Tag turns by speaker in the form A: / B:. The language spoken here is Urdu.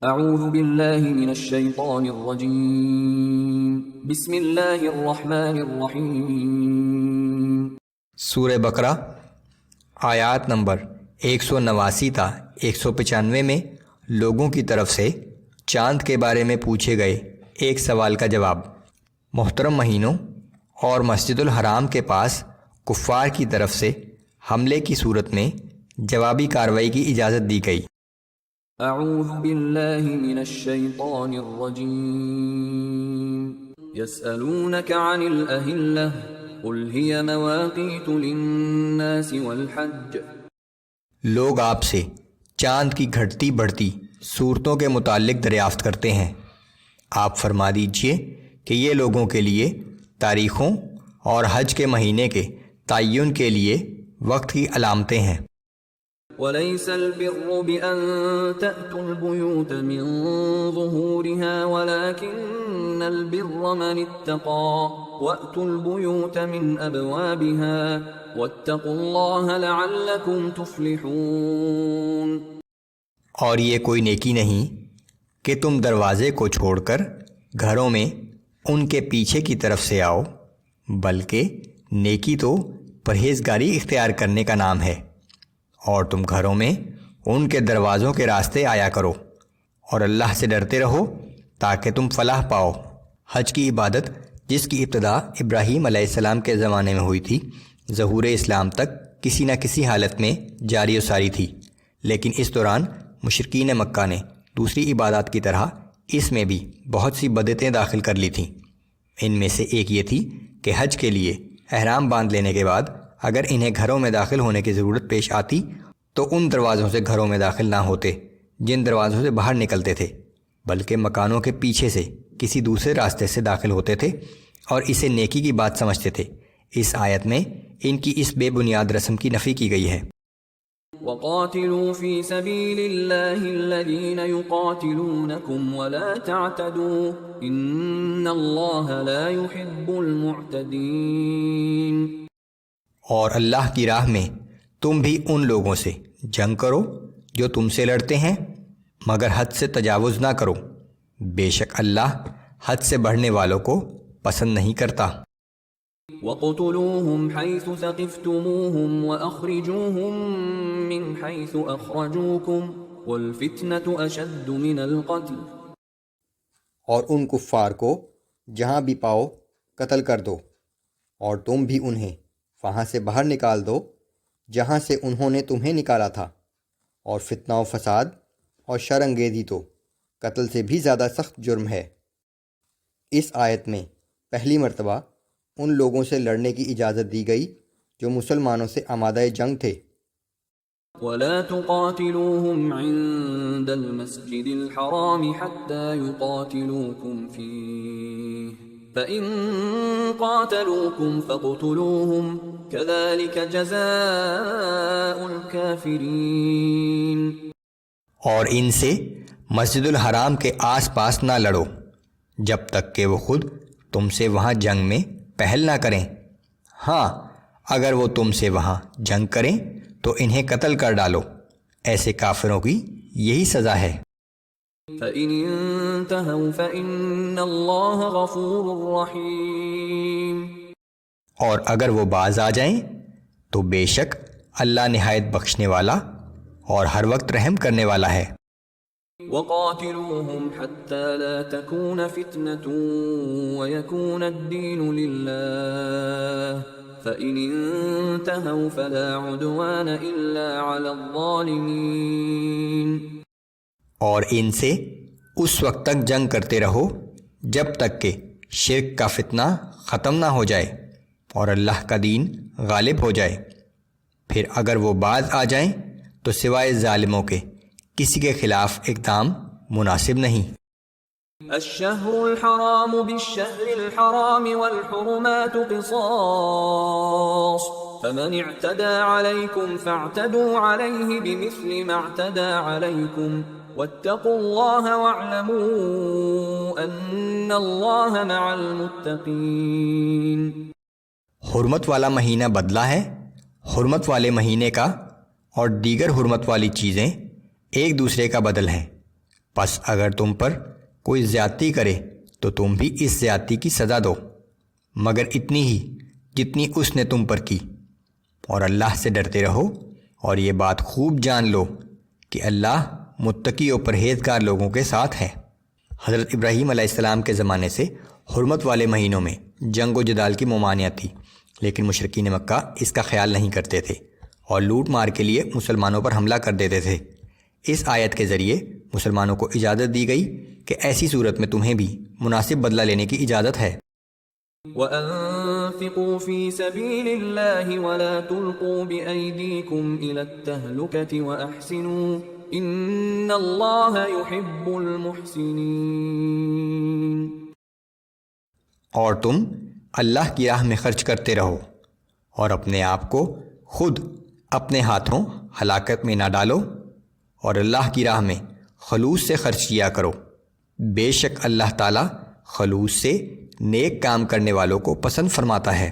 A: اعوذ باللہ من الشیطان الرجیم بسم اللہ الرحمن الرحیم۔
B: سورہ بقرہ آیات نمبر 189 تا 195 میں لوگوں کی طرف سے چاند کے بارے میں پوچھے گئے ایک سوال کا جواب۔ محترم مہینوں اور مسجد الحرام کے پاس کفار کی طرف سے حملے کی صورت میں جوابی کارروائی کی اجازت دی گئی۔
A: اعوذ باللہ من الشیطان الرجیم یسألونک عن الأہلہ قل ہی مواقیت للناس والحج۔
B: لوگ آپ سے چاند کی گھٹتی بڑھتی صورتوں کے متعلق دریافت کرتے ہیں، آپ فرما دیجئے کہ یہ لوگوں کے لیے تاریخوں اور حج کے مہینے کے تعین کے لیے وقت کی علامتیں ہیں۔
A: وَلَيْسَ الْبِرُّ بِأَن تَأْتُوا الْبُيُوتَ مِن ظُهُورِهَا وَلَكِنَّ الْبِرَّ مَنِ اتَّقَى وَأْتُوا الْبُيُوتَ مِنْ أَبْوَابِهَا وَاتَّقُوا اللَّهَ لَعَلَّكُمْ تُفْلِحُونَ۔
B: اور یہ کوئی نیکی نہیں کہ تم دروازے کو چھوڑ کر گھروں میں ان کے پیچھے کی طرف سے آؤ، بلکہ نیکی تو پرہیزگاری اختیار کرنے کا نام ہے، اور تم گھروں میں ان کے دروازوں کے راستے آیا کرو، اور اللہ سے ڈرتے رہو تاکہ تم فلاح پاؤ۔ حج کی عبادت جس کی ابتدا ابراہیم علیہ السلام کے زمانے میں ہوئی تھی، ظہور اسلام تک کسی نہ کسی حالت میں جاری و ساری تھی، لیکن اس دوران مشرکین مکہ نے دوسری عبادات کی طرح اس میں بھی بہت سی بدعتیں داخل کر لی تھیں۔ ان میں سے ایک یہ تھی کہ حج کے لیے احرام باندھ لینے کے بعد اگر انہیں گھروں میں داخل ہونے کی ضرورت پیش آتی تو ان دروازوں سے گھروں میں داخل نہ ہوتے جن دروازوں سے باہر نکلتے تھے، بلکہ مکانوں کے پیچھے سے کسی دوسرے راستے سے داخل ہوتے تھے اور اسے نیکی کی بات سمجھتے تھے۔ اس آیت میں ان کی اس بے بنیاد رسم کی نفی کی گئی ہے۔
A: وَقَاتِلُوا فِي سَبِيلِ اللَّهِ الَّذِينَ يُقَاتِلُونَكُمْ وَلَا تَعْتَدُوا إِنَّ اللَّهَ لَا يُحِبُّ الْمُعْتَدِينَ۔
B: اور اللہ کی راہ میں تم بھی ان لوگوں سے جنگ کرو جو تم سے لڑتے ہیں، مگر حد سے تجاوز نہ کرو، بے شک اللہ حد سے بڑھنے والوں کو پسند نہیں کرتا۔
A: وَاقْتُلُوهُمْ حَيْثُ ثَقِفْتُمُوهُمْ وَأَخْرِجُوهُمْ مِنْ حَيْثُ أَخْرَجُوكُمْ وَالْفِتْنَةُ أَشَدُّ مِنَ الْقَتْلِ۔
B: اور ان کفار کو جہاں بھی پاؤ قتل کر دو، اور تم بھی انہیں وہاں سے باہر نکال دو جہاں سے انہوں نے تمہیں نکالا تھا، اور فتنہ و فساد اور شر انگیزی تو قتل سے بھی زیادہ سخت جرم ہے۔ اس آیت میں پہلی مرتبہ ان لوگوں سے لڑنے کی اجازت دی گئی جو مسلمانوں سے آمادہ جنگ تھے۔
A: وَلَا تُقَاتِلُوهُمْ عِندَ الْمَسْجِدِ الْحَرَامِ حَتَّى يُقَاتِلُوكُمْ فِيهِ فَإِن قَاتَلُوكُمْ فَاقْتُلُوهُمْ كَذَلِكَ جَزَاءُ الْكَافِرِينَ۔
B: اور ان سے مسجد الحرام کے آس پاس نہ لڑو جب تک کہ وہ خود تم سے وہاں جنگ میں پہل نہ کریں، ہاں اگر وہ تم سے وہاں جنگ کریں تو انہیں قتل کر ڈالو، ایسے کافروں کی یہی سزا ہے۔
A: فَإِنِ انْتَهَوْا فَإِنَّ اللَّهَ غَفُورٌ رَحِيمٌ۔
B: اور اگر وہ باز آ جائیں تو بے شک اللہ نہایت بخشنے والا اور ہر وقت رحم کرنے والا ہے۔
A: وَقَاتِلُوهُمْ حَتَّى لَا تَكُونَ فِتْنَةٌ وَيَكُونَ الدِّينُ لِلَّهِ فَإِنِ انْتَهَوْا فَلَا عُدْوَانَ إِلَّا عَلَى الظَّالِمِينَ۔
B: اور ان سے اس وقت تک جنگ کرتے رہو جب تک کہ شرک کا فتنہ ختم نہ ہو جائے اور اللہ کا دین غالب ہو جائے، پھر اگر وہ باز آ جائیں تو سوائے ظالموں کے کسی کے خلاف اقدام مناسب نہیں۔
A: الشہر الحرام بالشہر الحرام والحرمات قصاص فمن اعتدى عليكم فاعتدوا عليه بمثل ما اعتدى عليكم واتقوا الله واعلموا ان الله مع المتقين۔
B: حرمت والا مہینہ بدلہ ہے حرمت والے مہینے کا، اور دیگر حرمت والی چیزیں ایک دوسرے کا بدل ہیں، پس اگر تم پر کوئی زیادتی کرے تو تم بھی اس زیادتی کی سزا دو، مگر اتنی ہی جتنی اس نے تم پر کی، اور اللہ سے ڈرتے رہو، اور یہ بات خوب جان لو کہ اللہ متقی و پرہیزگار لوگوں کے ساتھ ہے۔ حضرت ابراہیم علیہ السلام کے زمانے سے حرمت والے مہینوں میں جنگ و جدال کی ممانعت تھی، لیکن مشرکین مکہ اس کا خیال نہیں کرتے تھے اور لوٹ مار کے لیے مسلمانوں پر حملہ کر دیتے تھے۔ اس آیت کے ذریعے مسلمانوں کو اجازت دی گئی کہ ایسی صورت میں تمہیں بھی مناسب بدلہ لینے کی اجازت ہے۔
A: وَأَنفِقُوا فِي سَبِيلِ اللَّهِ وَلَا تُلْقُوا بِأَيْدِيكُمْ إِلَى التَّهْلُكَةِ وَأَحْسِنُوا إِنَّ اللَّهَ يُحِبُّ الْمُحْسِنِينَ۔
B: اور تم اللہ کی راہ میں خرچ کرتے رہو اور اپنے آپ کو خود اپنے ہاتھوں ہلاکت میں نہ ڈالو، اور اللہ کی راہ میں خلوص سے خرچ کیا کرو، بے شک اللہ تعالیٰ خلوص سے نیک کام کرنے والوں کو پسند فرماتا ہے۔